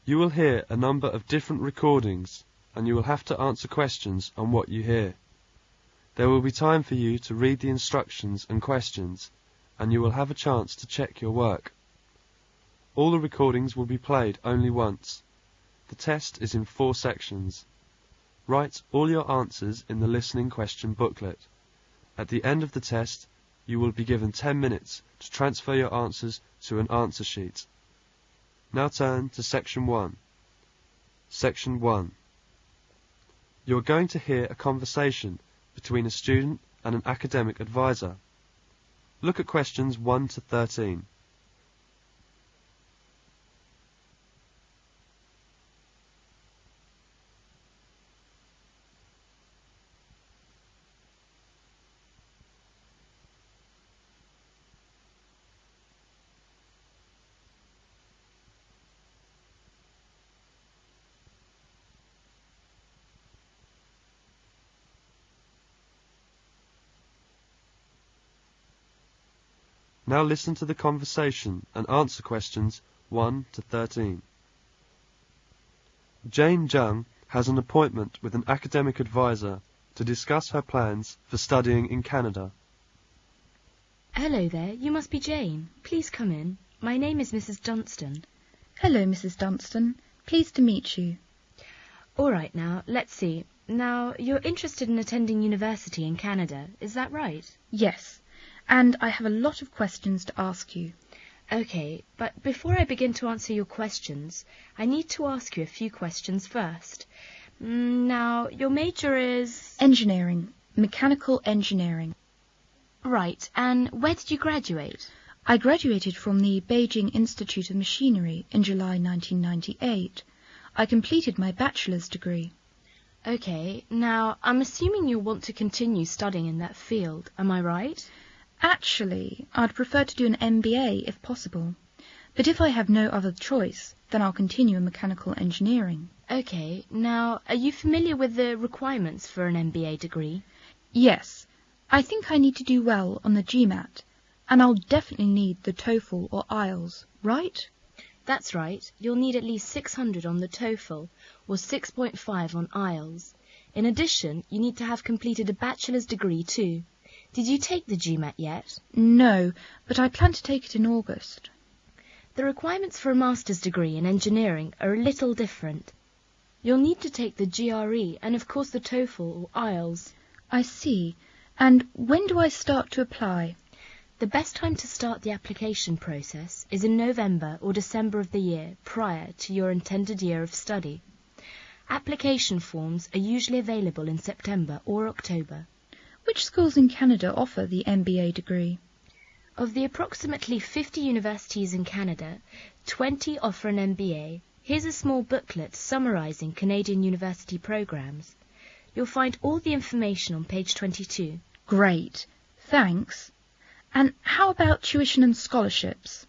You will hear a number of different recordings, and you will have to answer questions on what you hear. There will be time for you to read the instructions and questions, and you will have a chance to check your work. All the recordings will be played only once. The test is in 4 sections. Write all your answers in the listening question booklet. At the end of the test, you will be given 10 minutes to transfer your answers to an answer sheet. Now turn to Section 1. Section 1. You are going to hear a conversation between a student and an academic advisor. Look at questions 1 to 13. Now listen to the conversation and answer questions 1 to 13. Jane Jung has an appointment with an academic advisor to discuss her plans for studying in Canada. Hello there, you must be Jane. Please come in. My name is Mrs. Dunstan. Hello, Mrs. Dunstan. Pleased to meet you. All right, now, let's see. Now, you're interested in attending university in Canada, is that right? Yes, and I have a lot of questions to ask you. Okay, but before I begin to answer your questions, I need to ask you a few questions first. Now, your major is... Engineering. Mechanical engineering. Right, and where did you graduate? I graduated from the Beijing Institute of Machinery in July 1998. I completed my bachelor's degree. Okay, now, I'm assuming you'll want to continue studying in that field, am I right? Actually, I'd prefer to do an MBA if possible. But if I have no other choice, then I'll continue in mechanical engineering. Okay, now, are you familiar with the requirements for an MBA degree? Yes, I think I need to do well on the GMAT, and I'll definitely need the TOEFL or IELTS, right? That's right, you'll need at least 600 on the TOEFL or 6.5 on IELTS. In addition, you need to have completed a bachelor's degree too. Did you take the GMAT yet? No, but I plan to take it in August. The requirements for a master's degree in engineering are a little different. You'll need to take the GRE and of course the TOEFL or IELTS. I see. And when do I start to apply? The best time to start the application process is in November or December of the year prior to your intended year of study. Application forms are usually available in September or October. Which schools in Canada offer the MBA degree? Of the approximately 50 universities in Canada, 20 offer an MBA. Here's a small booklet summarising Canadian university programs. You'll find all the information on page 22. Great, thanks. And how about tuition and scholarships?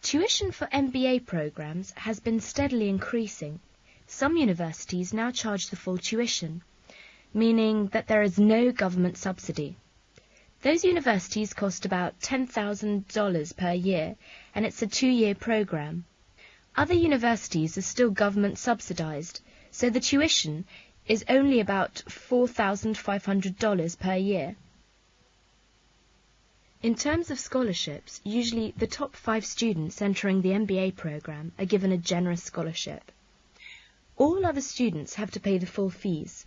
Tuition for MBA programs has been steadily increasing. Some universities now charge the full tuition, meaning that there is no government subsidy. Those universities cost about $10,000 per year, and it's a 2-year program. Other universities are still government subsidized, so the tuition is only about $4,500 per year. In terms of scholarships, usually the top 5 students entering the MBA program are given a generous scholarship. All other students have to pay the full fees.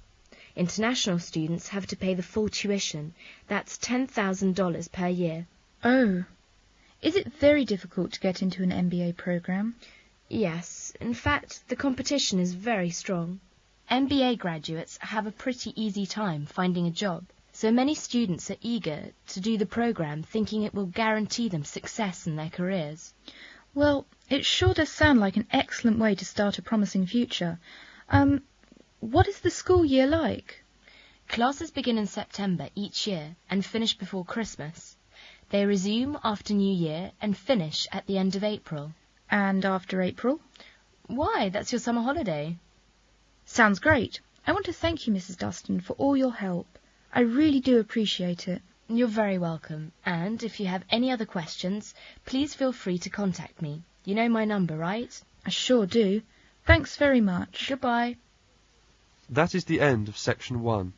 International students have to pay the full tuition. That's $10,000 per year. Oh. Is it very difficult to get into an MBA program? Yes. In fact, the competition is very strong. MBA graduates have a pretty easy time finding a job, so many students are eager to do the program thinking it will guarantee them success in their careers. Well, it sure does sound like an excellent way to start a promising future. What is the school year like? Classes begin in September each year and finish before Christmas. They resume after New Year and finish at the end of April. And after April? Why, that's your summer holiday. Sounds great. I want to thank you, Mrs. Dustin, for all your help. I really do appreciate it. You're very welcome. And if you have any other questions, please feel free to contact me. You know my number, right? I sure do. Thanks very much. Goodbye. That is the end of section 1.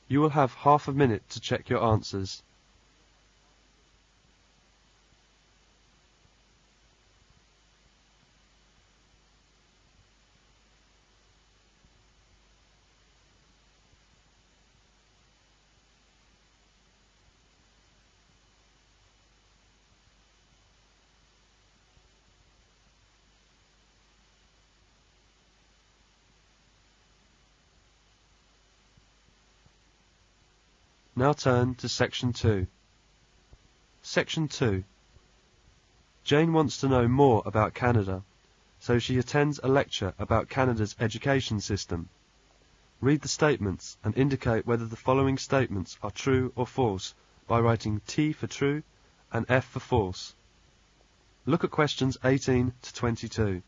You will have half a minute to check your answers. Now turn to section 2. Section 2. Jane wants to know more about Canada, so she attends a lecture about Canada's education system. Read the statements and indicate whether the following statements are true or false by writing T for true and F for false. Look at questions 18 to 22.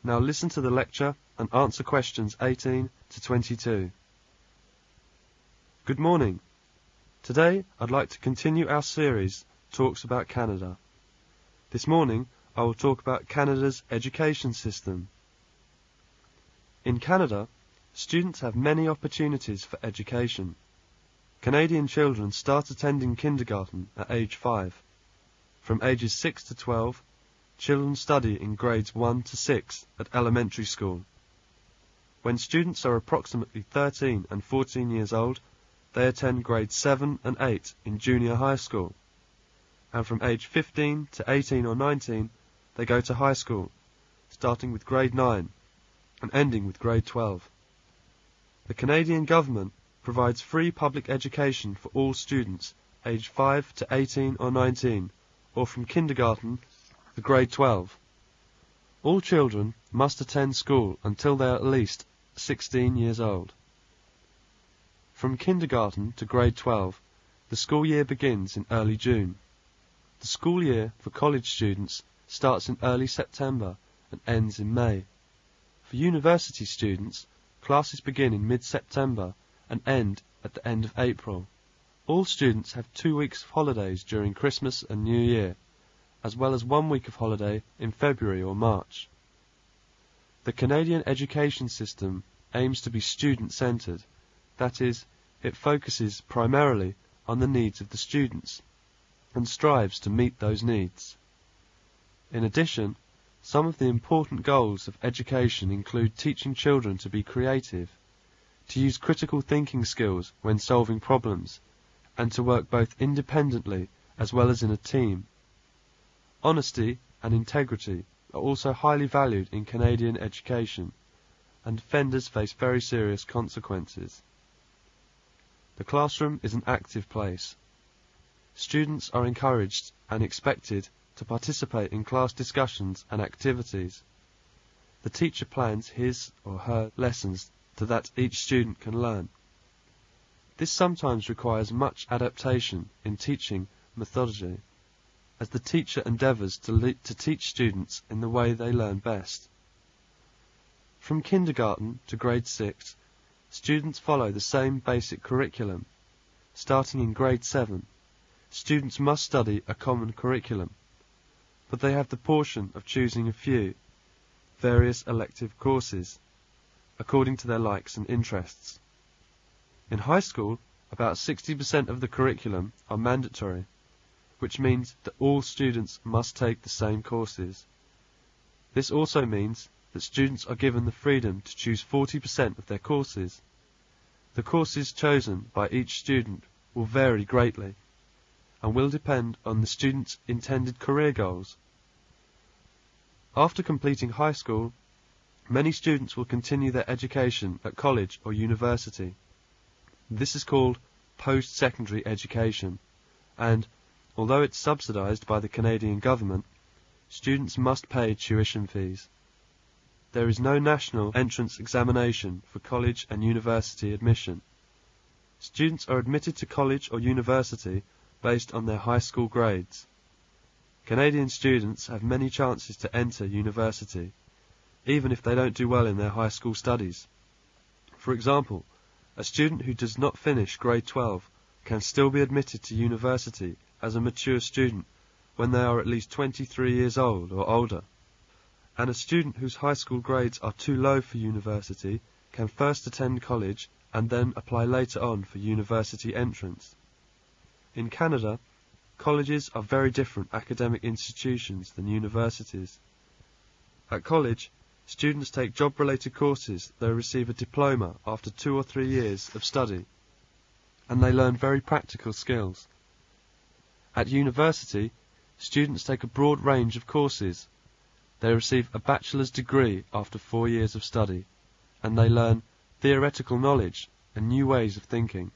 Now listen to the lecture and answer questions 18 to 22. Good morning. Today I'd like to continue our series, Talks about Canada. This morning I will talk about Canada's education system. In Canada, students have many opportunities for education. Canadian children start attending kindergarten at age 5. From ages 6 to 12, children study in grades 1 to 6 at elementary school. When students are approximately 13 and 14 years old, they attend grades 7 and 8 in junior high school. And from age 15 to 18 or 19, they go to high school, starting with grade 9 and ending with grade 12. The Canadian government provides free public education for all students aged 5 to 18 or 19, or from kindergarten to grade 12. All children must attend school until they are at least 16 years old. From kindergarten to grade 12, the school year begins in early June. The school year for college students starts in early September and ends in May. For university students, classes begin in mid-September and end at the end of April. All students have 2 weeks of holidays during Christmas and New Year, as well as 1 week of holiday in February or March. The Canadian education system aims to be student-centred, that is, it focuses primarily on the needs of the students, and strives to meet those needs. In addition, some of the important goals of education include teaching children to be creative, to use critical thinking skills when solving problems, and to work both independently as well as in a team. Honesty and integrity are also highly valued in Canadian education, and offenders face very serious consequences. The classroom is an active place. Students are encouraged and expected to participate in class discussions and activities. The teacher plans his or her lessons so that each student can learn. This sometimes requires much adaptation in teaching methodology, as the teacher endeavours to teach students in the way they learn best. From kindergarten to grade 6, students follow the same basic curriculum. Starting in grade 7, students must study a common curriculum, but they have the portion of choosing a few, various elective courses, according to their likes and interests. In high school, about 60% of the curriculum are mandatory, which means that all students must take the same courses. This also means that students are given the freedom to choose 40% of their courses. The courses chosen by each student will vary greatly, and will depend on the student's intended career goals. After completing high school, many students will continue their education at college or university. This is called post-secondary education, and although it's subsidised by the Canadian government, students must pay tuition fees. there is no national entrance examination for college and university admission. Students are admitted to college or university based on their high school grades. Canadian students have many chances to enter university, even if they don't do well in their high school studies. For example, a student who does not finish grade 12 can still be admitted to university as a mature student when they are at least 23 years old or older. And a student whose high school grades are too low for university can first attend college and then apply later on for university entrance. In Canada, colleges are very different academic institutions than universities. At college, students take job-related courses. They receive a diploma after 2 or 3 years of study, and they learn very practical skills. At university, students take a broad range of courses. They receive a bachelor's degree after 4 years of study, and they learn theoretical knowledge and new ways of thinking.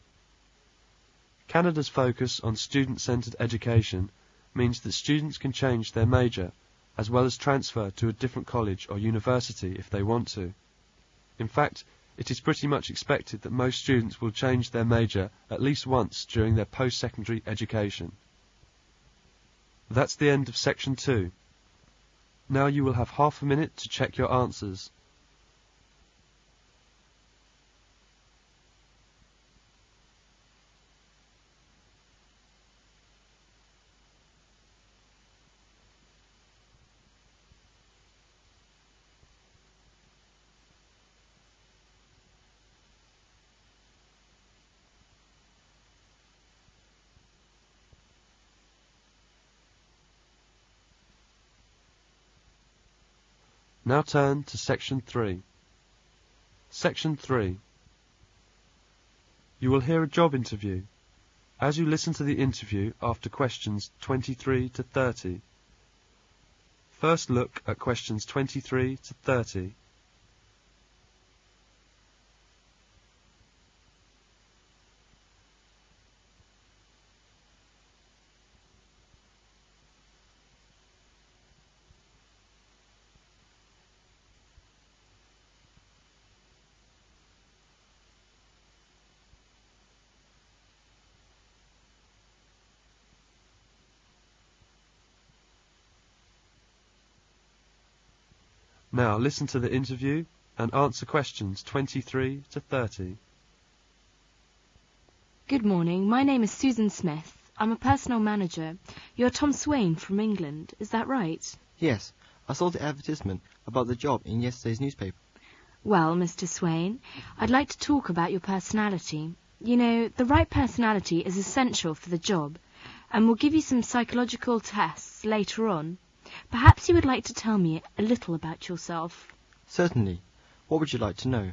Canada's focus on student-centred education means that students can change their major as well as transfer to a different college or university if they want to. In fact, it is pretty much expected that most students will change their major at least once during their post-secondary education. That's the end of section 2. Now you will have half a minute to check your answers. Now turn to Section 3. Section 3. You will hear a job interview. As you listen to the interview after questions 23 to 30, first look at questions 23 to 30. Now listen to the interview and answer questions 23 to 30. Good morning. My name is Susan Smith. I'm a personal manager. You're Tom Swain from England. Is that right? Yes. I saw the advertisement about the job in yesterday's newspaper. Well, Mr. Swain, I'd like to talk about your personality. You know, the right personality is essential for the job, and we'll give you some psychological tests later on. Perhaps you would like to tell me a little about yourself. Certainly. What would you like to know?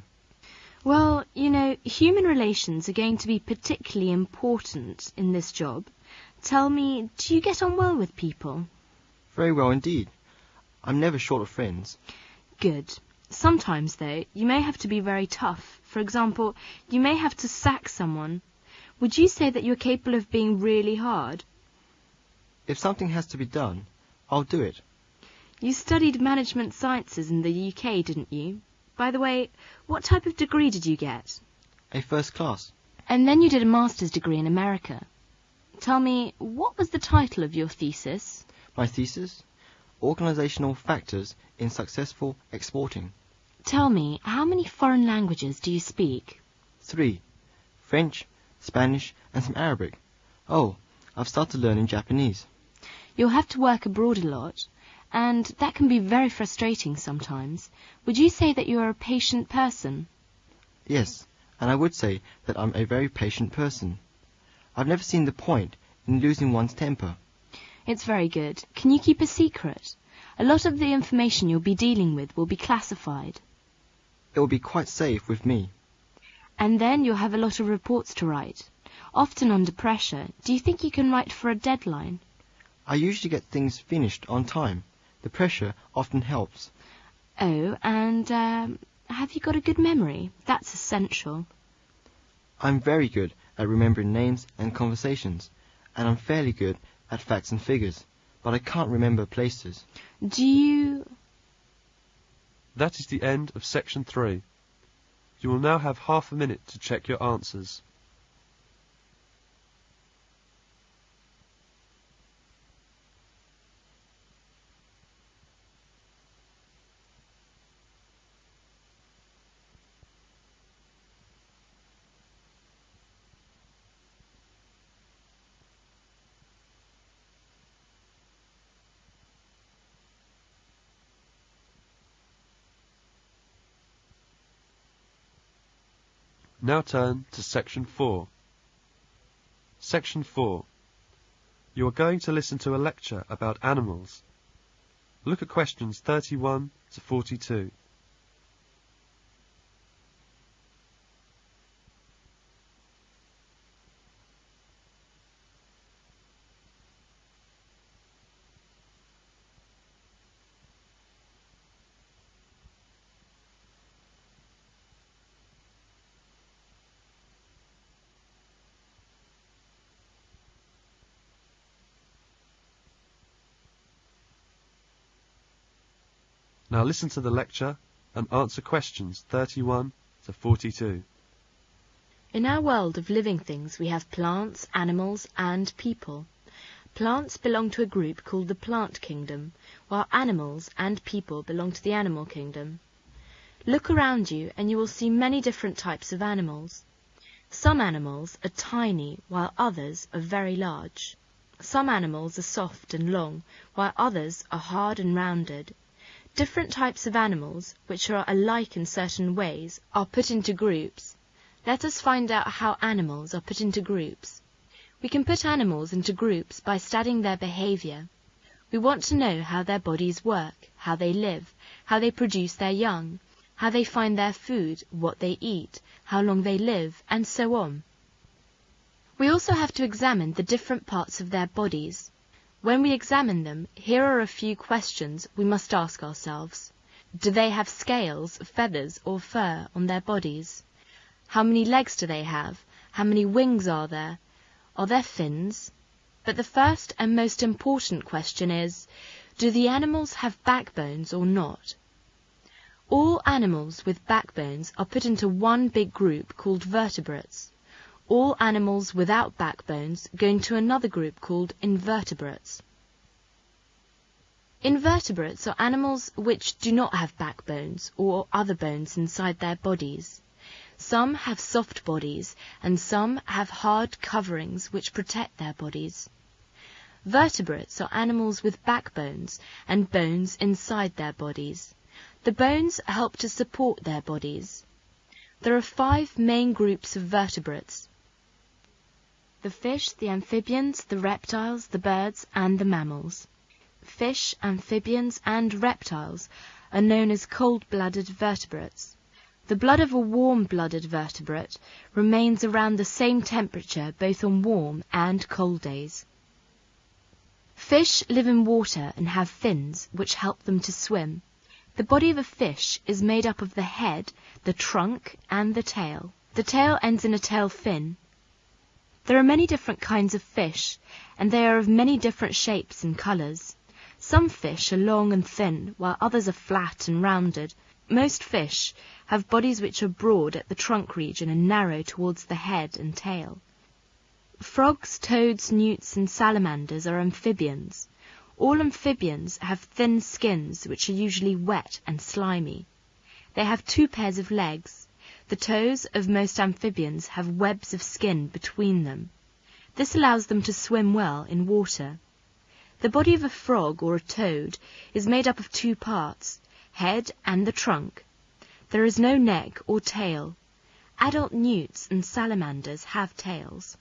Well, you know, human relations are going to be particularly important in this job. Tell me, do you get on well with people? Very well indeed. I'm never short of friends. Good. Sometimes, though, you may have to be very tough. For example, you may have to sack someone. Would you say that you're capable of being really hard? If something has to be done, I'll do it. You studied management sciences in the UK, didn't you? By the way, what type of degree did you get? A first class. And then you did a master's degree in America. Tell me, what was the title of your thesis? My thesis? Organizational Factors in Successful Exporting. Tell me, how many foreign languages do you speak? 3. French, Spanish, and some Arabic. Oh, I've started learning Japanese. You'll have to work abroad a lot, and that can be very frustrating sometimes. Would you say that you are a patient person? Yes, and I would say that I'm a very patient person. I've never seen the point in losing one's temper. It's very good. Can you keep a secret? A lot of the information you'll be dealing with will be classified. It will be quite safe with me. And then you'll have a lot of reports to write. Often under pressure. Do you think you can write for a deadline? I usually get things finished on time. The pressure often helps. Oh, and have you got a good memory? That's essential. I'm very good at remembering names and conversations, and I'm fairly good at facts and figures, but I can't remember places. Do you... That is the end of section 3. You will now have half a minute to check your answers. Now turn to section 4. Section 4. You are going to listen to a lecture about animals. Look at questions 31 to 42. Now listen to the lecture and answer questions 31 to 42. In our world of living things, we have plants, animals, and people. Plants belong to a group called the plant kingdom, while animals and people belong to the animal kingdom. Look around you and you will see many different types of animals. Some animals are tiny, while others are very large. Some animals are soft and long, while others are hard and rounded. Different types of animals, which are alike in certain ways, are put into groups. Let us find out how animals are put into groups. We can put animals into groups by studying their behavior. We want to know how their bodies work, how they live, how they produce their young, how they find their food, what they eat, how long they live, and so on. We also have to examine the different parts of their bodies. When we examine them, here are a few questions we must ask ourselves. Do they have scales, feathers, or fur on their bodies? How many legs do they have? How many wings are there? Are there fins? But the first and most important question is, do the animals have backbones or not? All animals with backbones are put into one big group called vertebrates. All animals without backbones go into another group called invertebrates. Invertebrates are animals which do not have backbones or other bones inside their bodies. Some have soft bodies and some have hard coverings which protect their bodies. Vertebrates are animals with backbones and bones inside their bodies. The bones help to support their bodies. There are 5 main groups of vertebrates: the fish, the amphibians, the reptiles, the birds, and the mammals. Fish, amphibians, and reptiles are known as cold-blooded vertebrates. The blood of a warm-blooded vertebrate remains around the same temperature both on warm and cold days. Fish live in water and have fins which help them to swim. The body of a fish is made up of the head, the trunk, and the tail. The tail ends in a tail fin. There are many different kinds of fish, and they are of many different shapes and colours. Some fish are long and thin, while others are flat and rounded. Most fish have bodies which are broad at the trunk region and narrow towards the head and tail. Frogs, toads, newts, and salamanders are amphibians. All amphibians have thin skins which are usually wet and slimy. They have 2 pairs of legs. The toes of most amphibians have webs of skin between them. This allows them to swim well in water. The body of a frog or a toad is made up of 2 parts, head and the trunk. There is no neck or tail. Adult newts and salamanders have tails.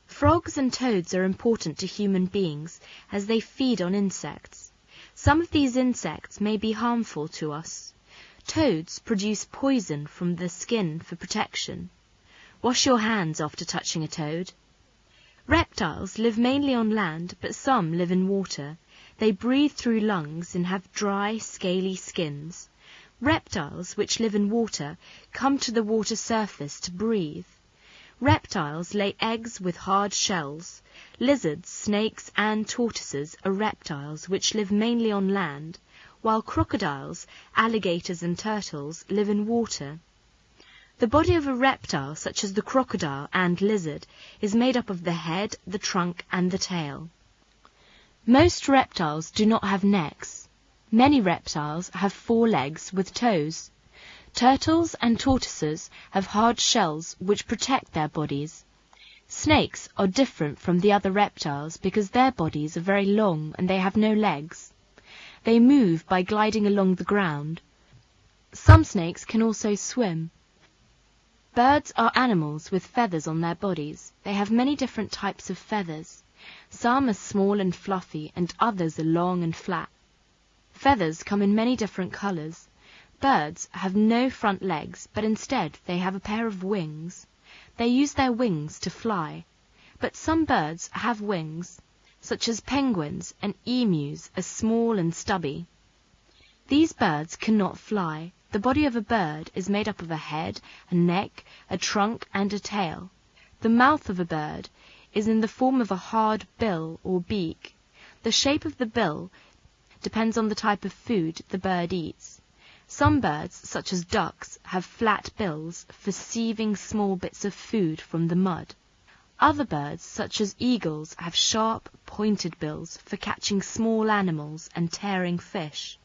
Frogs and toads are important to human beings as they feed on insects. Some of these insects may be harmful to us. Toads produce poison from the skin for protection. Wash your hands after touching a toad. Reptiles live mainly on land, but some live in water. They breathe through lungs and have dry, scaly skins. Reptiles which live in water come to the water surface to breathe. Reptiles lay eggs with hard shells. Lizards, snakes, and tortoises are reptiles which live mainly on land, while crocodiles, alligators and turtles live in water. The body of a reptile, such as the crocodile and lizard, is made up of the head, the trunk and the tail. Most reptiles do not have necks. Many reptiles have 4 legs with toes. Turtles and tortoises have hard shells which protect their bodies. Snakes are different from the other reptiles because their bodies are very long and they have no legs. They move by gliding along the ground. Some snakes can also swim. Birds are animals with feathers on their bodies. They have many different types of feathers. Some are small and fluffy and others are long and flat. Feathers come in many different colors. Birds have no front legs, but instead they have a pair of wings. They use their wings to fly. But some birds have wings, such as penguins and emus are small and stubby. These birds cannot fly. The body of a bird is made up of a head, a neck, a trunk and a tail. The mouth of a bird is in the form of a hard bill or beak. The shape of the bill depends on the type of food the bird eats. Some birds, such as ducks, have flat bills for sieving small bits of food from the mud. Other birds, such as eagles, have sharp, pointed bills for catching small animals and tearing fish.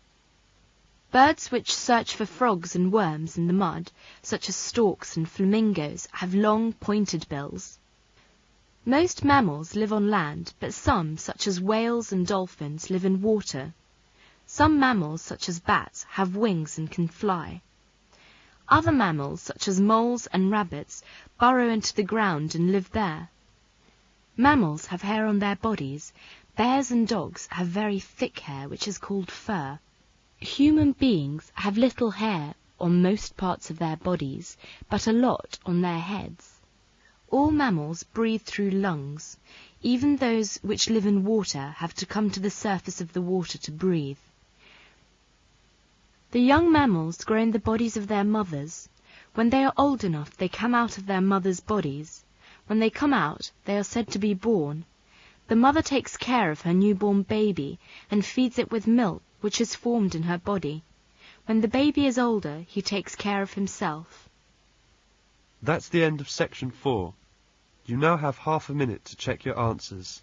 Birds which search for frogs and worms in the mud, such as storks and flamingos, have long, pointed bills. Most mammals live on land, but some, such as whales and dolphins, live in water. Some mammals, such as bats, have wings and can fly. Other mammals, such as moles and rabbits, burrow into the ground and live there. Mammals have hair on their bodies. Bears and dogs have very thick hair, which is called fur. Human beings have little hair on most parts of their bodies, but a lot on their heads. All mammals breathe through lungs. Even those which live in water have to come to the surface of the water to breathe. The young mammals grow in the bodies of their mothers. When they are old enough, they come out of their mothers' bodies. When they come out, they are said to be born. The mother takes care of her newborn baby and feeds it with milk which is formed in her body. When the baby is older, he takes care of himself. That's the end of section 4. You now have half a minute to check your answers.